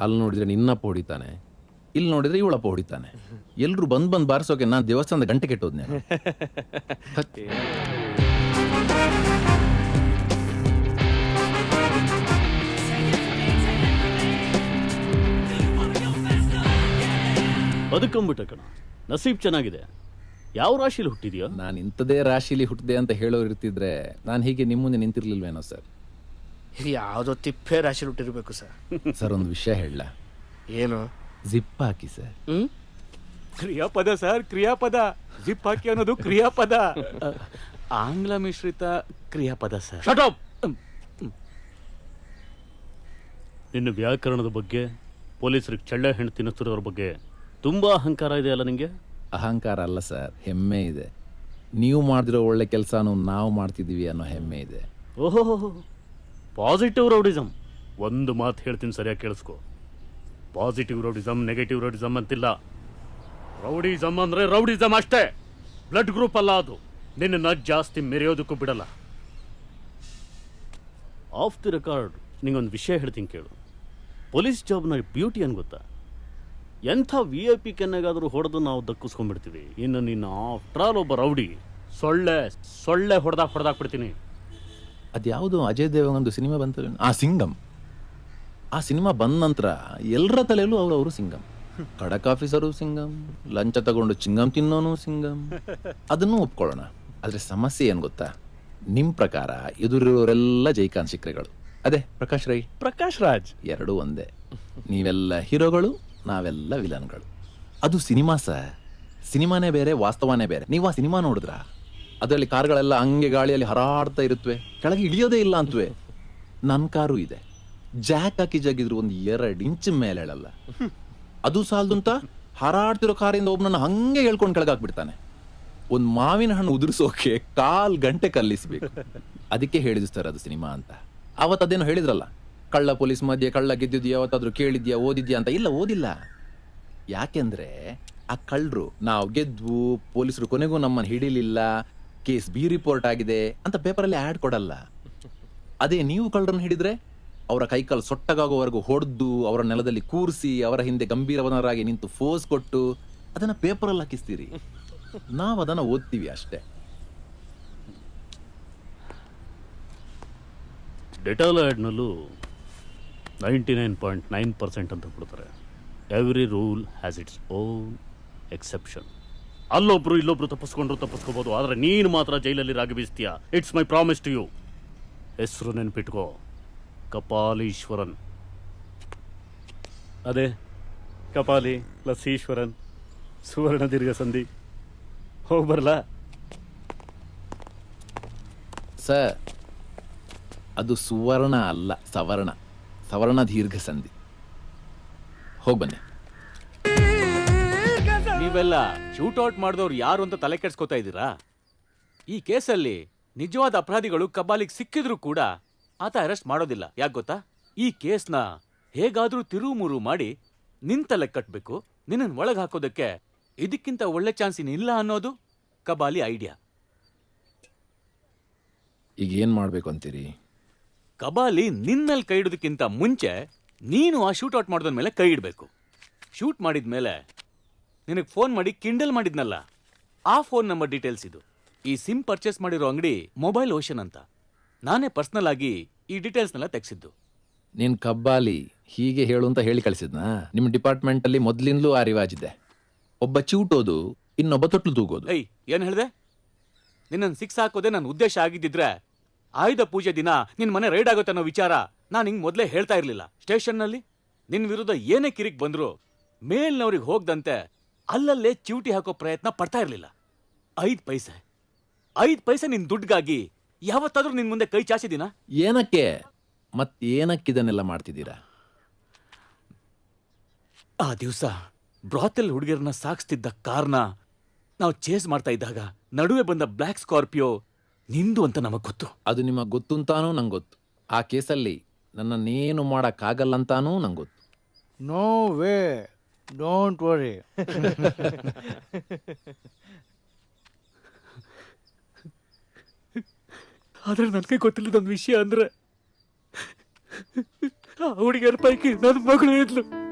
ಅಲ್ಲಿ ನೋಡಿದ್ರೆ ನಿನ್ನಪ್ಪ ಹೊಡಿತಾನೆ, ಇಲ್ಲಿ ನೋಡಿದ್ರೆ ಇವಳಪ್ಪ ಹೊಡಿತಾನೆ. ಎಲ್ರು ಬಂದ್ ಬಾರಿಸೋಕೆ ನಾನು ದೇವಸ್ಥಾನದ ಗಂಟೆ ಕೆಟ್ಟೋದ್ನೆ. ಬದುಕಂಬಿಟ್ಟ ಕಣ, ನಸೀಬ್ ಚೆನ್ನಾಗಿದೆ. ಯಾವ ರಾಶಿಲಿ ಹುಟ್ಟಿದ್ಯೋ? ನಾನು ಇಂಥದೇ ರಾಶಿಲಿ ಹುಟ್ಟಿದೆ ಅಂತ ಹೇಳೋರು ಇರ್ತಿದ್ರೆ ನಾನು ಹೀಗೆ ನಿಮ್ಮ ಮುಂದೆ ನಿಂತಿರ್ಲಿಲ್ವೇನೋ ಸರ್. ಯಾವುದೋ ತಿಪ್ಪೆ ರಾಶಿ ಹುಟ್ಟಿರ್ಬೇಕು ಸರ್. ಸರ್ ಒಂದು ವಿಷಯ ಹೇಳ. ಏನು? ಜಿಪ್ ಹಾಕಿ ಸರ್. ಕ್ರಿಯಾಪದ ಸರ್, ಕ್ರಿಯಾಪದ. ಜಿಪ್ ಹಾಕಿ ಅನ್ನೋದು ಕ್ರಿಯಾಪದ, ಆಂಗ್ಲ ಮಿಶ್ರಿತ ಕ್ರಿಯಾಪದ ಸರ್. Shut up! ನಿನ್ನ ವ್ಯಾಕರಣದ ಬಗ್ಗೆ, ಪೊಲೀಸರಿಗೆ ಚಳ್ಳೆ ಹಣ್ಣು ತಿನ್ನಿಸ್ತಿರೋದ್ರ ಬಗ್ಗೆ ತುಂಬಾ ಅಹಂಕಾರ ಇದೆ ಅಲ್ಲ ನಿಂಗೆ? ಅಹಂಕಾರ ಅಲ್ಲ ಸರ್, ಹೆಮ್ಮೆ ಇದೆ. ನೀವು ಮಾಡಿದಿರೋ ಒಳ್ಳೆ ಕೆಲಸನೂ ನಾವು ಮಾಡ್ತಿದ್ದೀವಿ ಅನ್ನೋ ಹೆಮ್ಮೆ ಇದೆ. ಓಹೋ, ಪಾಸಿಟಿವ್ ರೌಡಿಸಮ್. ಒಂದು ಮಾತು ಹೇಳ್ತೀನಿ, ಸರಿಯಾಗಿ ಕೇಳಿಸ್ಕೊ. ಪಾಸಿಟಿವ್ ರೌಡಿಸಮ್, ನೆಗೆಟಿವ್ ರೌಡಿಸಮ್ ಅಂತಿಲ್ಲ. ರೌಡಿಸಮ್ ಅಂದ್ರೆ ರೌಡಿಸಮ್ ಅಷ್ಟೇ, ಬ್ಲಡ್ ಗ್ರೂಪ್ ಅಲ್ಲ ಅದು. ನಿನ್ನ ಜಾಸ್ತಿ ಮೆರೆಯೋದಕ್ಕೂ ಬಿಡಲ್ಲ. ಆಫ್ ದಿ ರೆಕಾರ್ಡ್ ನಿಂಗೊಂದು ವಿಷಯ ಹೇಳ್ತೀನಿ ಕೇಳು. ಪೊಲೀಸ್ ಜಾಬ್ನ ಬ್ಯೂಟಿ ಅನ್ ಗೊತ್ತಾ? ಎಂಥ VIP ಕೆನ್ನಾಗಾದರೂ ಹೊಡೆದು ನಾವು ದಕ್ಕಿಸ್ಕೊಂಡ್ಬಿಡ್ತೀವಿ. ಇನ್ನು ನಿನ್ನ ಆಫ್ಟರ್ ಆಲ್ ಒಬ್ಬ ರೌಡಿ. ಸೊಳ್ಳೆ ಹೊಡೆದಾಕ್ಬಿಡ್ತೀನಿ. ಅದ್ಯಾವುದು ಅಜಯ್ ದೇವಗಂದು ಸಿನಿಮಾ ಬಂತ, ಆ ಸಿಂಗಂ. ಆ ಸಿನಿಮಾ ಬಂದ ನಂತರ ಎಲ್ಲರ ತಲೆಯಲ್ಲೂ ಅವರು ಸಿಂಗಂ. ಖಡಕ್ ಆಫೀಸರು ಸಿಂಗಂ, ಲಂಚ ತಗೊಂಡು ಚಿಂಗಂ ತಿನ್ನೋನು ಸಿಂಗಂ. ಅದನ್ನು ಒಪ್ಕೊಳ್ಳೋಣ. ಆದ್ರೆ ಸಮಸ್ಯೆ ಏನ್ ಗೊತ್ತಾ? ನಿಮ್ ಪ್ರಕಾರ ಎದುರಿರೋರೆಲ್ಲ ಜೈಕಾನ್ ಶಿಕ್ರೆಗಳು. ಅದೇ ಪ್ರಕಾಶ್ ರೈ, ಪ್ರಕಾಶ್ ರಾಜ್ ಎರಡೂ ಒಂದೇ. ನೀವೆಲ್ಲ ಹೀರೋಗಳು, ನಾವೆಲ್ಲ ವಿಲನ್ಗಳು. ಅದು ಸಿನಿಮಾ ಸರ್. ಸಿನಿಮಾನೇ ಬೇರೆ, ವಾಸ್ತವನೇ ಬೇರೆ. ನೀವು ಆ ಸಿನಿಮಾ ನೋಡಿದ್ರ ಅದರಲ್ಲಿ ಕಾರ್ಗಳೆಲ್ಲ ಹಂಗೆ ಗಾಳಿಯಲ್ಲಿ ಹರಾಡ್ತಾ ಇರುತ್ತವೆ, ಕೆಳಗೆ ಇಳಿಯೋದೇ ಇಲ್ಲ ಅಂತವೆ. ನನ್ನ ಕಾರು ಇದೆ, ಜಾಕ್ ಹಾಕಿ ಜಗಿದ್ರು 1-2 ಇಂಚ್ ಮೇಲೆ ಹೇಳಲ್ಲ. ಅದು ಸಾಲದು ಅಂತ ಹಾರಾಡ್ತಿರೋ ಕಾರಿಂದ ಒಬ್ಬನನ್ನ ಹಂಗೆ ಹೇಳ್ಕೊಂಡು ಕೆಳಗಾಕ್ಬಿಡ್ತಾನೆ. ಒಂದು ಮಾವಿನ ಹಣ್ಣು ಉದುರಿಸೋಕೆ 1/4 ಗಂಟೆ ಕಲ್ಲಿಸ್ಬೇಕು. ಅದಕ್ಕೆ ಹೇಳಿದ್ರು ಸರ್ ಅದು ಸಿನಿಮಾ ಅಂತ. ಅವತ್ತದೇನೋ ಹೇಳಿದ್ರಲ್ಲ, ಕಳ್ಳ ಪೊಲೀಸ್ ಮಧ್ಯೆ ಕಳ್ಳ ಗೆದ್ದಿದ್ಯಾ, ಯಾವತ್ತಾದ್ರೂ ಕೇಳಿದ್ಯಾ, ಓದಿದ್ಯಾ ಅಂತ. ಇಲ್ಲ, ಓದಿಲ್ಲ. ಯಾಕೆಂದ್ರೆ ಆ ಕಳ್ಳರು ನಾವು ಗೆದ್ವು, ಪೊಲೀಸರು ಕೊನೆಗೂ ನಮ್ಮನ್ನು ಹಿಡಿಲಿಲ್ಲ, ಕೇಸ್ ಬಿ ರಿಪೋರ್ಟ್ ಆಗಿದೆ ಅಂತ ಪೇಪರಲ್ಲಿ ಆ್ಯಡ್ ಕೊಡಲ್ಲ. ಅದೇ ನೀವು ಕಳ್ಳರನ್ನ ಹಿಡಿದ್ರೆ ಅವರ ಕೈಕಾಲು ಸೊಟ್ಟಗಾಗೋವರೆಗೂ ಹೊಡೆದು ಅವರ ನೆಲದಲ್ಲಿ ಕೂರಿಸಿ ಅವರ ಹಿಂದೆ ಗಂಭೀರವನರಾಗಿ ನಿಂತು ಫೋರ್ಸ್ ಕೊಟ್ಟು ಅದನ್ನ ಪೇಪರಲ್ಲಿ ಹಾಕಿಸ್ತೀರಿ. ನಾವು ಅದನ್ನ ಓದ್ತೀವಿ ಅಷ್ಟೇ. ಡೆಟಾಲ್ ಆ್ಯಡ್ನಲ್ಲೂ 99.9% ಅಂತ ಕೊಡ್ತಾರೆ. Every rule has its own exception. ಅಲ್ಲೊಬ್ರು ಇಲ್ಲೊಬ್ರು ತಪ್ಪಿಸ್ಕೋಬೋದು, ಆದರೆ ನೀನು ಮಾತ್ರ ಜೈಲಲ್ಲಿ ರಾಗಿ ಬೀಸ್ತೀಯ. It's my promise to you. ಹೆಸರು ನೆನ್ಪಿಟ್ಕೋ, ಕಪಾಲೀಶ್ವರನ್. ಅದೇ ಕಪಾಲಿ ಪ್ಲಸ್ ಈಶ್ವರನ್, ಸುವರ್ಣ ದೀರ್ಘ ಸಂಧಿ. ಹೋಗಿ ಬರಲಾ ಸರ್? ಅದು ಸುವರ್ಣ ಅಲ್ಲ, ಸವರ್ಣ. ಸವರ್ಣ ದೀರ್ಘ ಸಂಧಿ. ಹೋಗಿ ಬನ್ನಿ. ನೀವೆಲ್ಲ ಶೂಟ್ಔಟ್ ಮಾಡಿದವ್ರು ಯಾರು ಅಂತ ತಲೆ ಕೆಡ್ಸ್ಕೊತಾ ಇದ್ದೀರಾ? ಈ ಕೇಸಲ್ಲಿ ನಿಜವಾದ ಅಪರಾಧಿಗಳು ಕಬಾಲಿಗೆ ಸಿಕ್ಕಿದ್ರು ಕೂಡ ಆತ ಅರೆಸ್ಟ್ ಮಾಡೋದಿಲ್ಲ. ಯಾಕೆ ಗೊತ್ತಾ? ಈ ಕೇಸ್ನ ಹೇಗಾದ್ರೂ ತಿರುಮುರು ಮಾಡಿ ನಿನ್ ತಲೆ ಕಟ್ಬೇಕು, ನಿನ್ನನ್ನು ಒಳಗೆ ಹಾಕೋದಕ್ಕೆ ಇದಕ್ಕಿಂತ ಒಳ್ಳೆ ಚಾನ್ಸ್ ಇಲ್ಲ ಅನ್ನೋದು ಕಬಾಲಿ ಐಡಿಯಾ. ಈಗ ಏನ್ ಮಾಡ್ಬೇಕು ಅಂತೀರಿ? ಕಬಾಲಿ ನಿನ್ನಲ್ಲಿ ಕೈ ಇಡೋದಕ್ಕಿಂತ ಮುಂಚೆ ನೀನು ಆ ಶೂಟ್ಔಟ್ ಮಾಡೋದ್ರ ಮೇಲೆ ಕೈ ಇಡಬೇಕು. ಶೂಟ್ ಮಾಡಿದ್ಮೇಲೆ ನಿನಗೆ ಫೋನ್ ಮಾಡಿ ಕಿಂಡಲ್ ಮಾಡಿದ್ನಲ್ಲ, ಆ ಫೋನ್ ನಂಬರ್ ಡೀಟೇಲ್ಸ್ ಇದು. ಈ ಸಿಮ್ ಪರ್ಚೇಸ್ ಮಾಡಿರೋ ಅಂಗಡಿ ಮೊಬೈಲ್ ಓಷನ್ ಅಂತ. ನಾನೇ ಪರ್ಸನಲ್ ಆಗಿ ಈ ಡೀಟೇಲ್ಸ್ನೆಲ್ಲ ತೆಗ್ಸಿದ್ದು. ನೀನ್ ಕಬ್ಬಾಲಿ ಹೀಗೆ ಹೇಳು ಅಂತ ಹೇಳಿ ಕಳಿಸಿದ್ನಾ? ನಿಮ್ಮ ಡಿಪಾರ್ಟ್ಮೆಂಟ್ ಅಲ್ಲಿ ಮೊದ್ಲಿಂದಲೂ ಆ ರಿವಾಜಿದೆ. ಒಬ್ಬ ಚೂಟೋದು, ಇನ್ನೊಬ್ಬ ತೊಟ್ಲು ತೂಗೋದು. ಏಯ್, ಏನ್ ಹೇಳ್ದೆ? ನಿನ್ನನ್ನು ಸಿಕ್ಸ್ ಹಾಕೋದೆ ನನ್ನ ಉದ್ದೇಶ ಆಗಿದ್ದಿದ್ರೆ ಆಯುಧ ಪೂಜೆ ದಿನ ನಿನ್ ಮನೆ ರೈಡ್ ಆಗುತ್ತೆ ಅನ್ನೋ ವಿಚಾರ ನಾನು ಹಿಂಗ್ ಮೊದಲೇ ಹೇಳ್ತಾ ಇರ್ಲಿಲ್ಲ. ಸ್ಟೇಷನ್ನಲ್ಲಿ ನಿನ್ ವಿರುದ್ಧ ಏನೇ ಕಿರಿಕ್ ಬಂದ್ರು ಮೇಲ್ನವ್ರಿಗೆ ಹೋಗ್ದಂತೆ ಅಲ್ಲಲ್ಲೇ ಚ್ಯೂಟಿ ಹಾಕೋ ಪ್ರಯತ್ನ ಪಡ್ತಾ ಇರ್ಲಿಲ್ಲ. 5 ಪೈಸೆ ನಿನ್ ದುಡ್ಗಾಗಿ ಯಾವತ್ತಾದ್ರೂ ನಿನ್ ಮುಂದೆ ಕೈ ಚಾಚಿದಿನ? ಏನಕ್ಕೆ ಮತ್ತೇನಕ್ಕಿದನ್ನೆಲ್ಲ ಮಾಡ್ತಿದ್ದೀರಾ? ಆ ದಿವಸ ಬ್ರಾತೆಲ್ ಹುಡುಗಿಯರನ್ನ ಸಾಗಿಸ್ತಿದ್ದ ಕಾರ್ನ ನಾವು ಚೇಸ್ ಮಾಡ್ತಾ ಇದ್ದಾಗ ನಡುವೆ ಬಂದ ಬ್ಲ್ಯಾಕ್ ಸ್ಕಾರ್ಪಿಯೋ ನಿಂದು ಅಂತ ನಮಗ್ ಗೊತ್ತು. ಅದು ನಿಮಗೆ ಗೊತ್ತು ಅಂತಾನೂ ನಂಗೆ ಗೊತ್ತು. ಆ ಕೇಸಲ್ಲಿ ನನ್ನನ್ನೇನು ಮಾಡೋಕ್ಕಾಗಲ್ಲ ಅಂತಾನೂ ನಂಗೆ ಗೊತ್ತು. No way, don't worry. ಆದ್ರೆ ನನಗೆ ಗೊತ್ತಿಲ್ಲದೊಂದು ವಿಷಯ ಅಂದ್ರೆ ಹುಡುಗಿಯರ ಪೈಕಿ ನನ್ನ ಮಗಳು ಇದ್ಲು.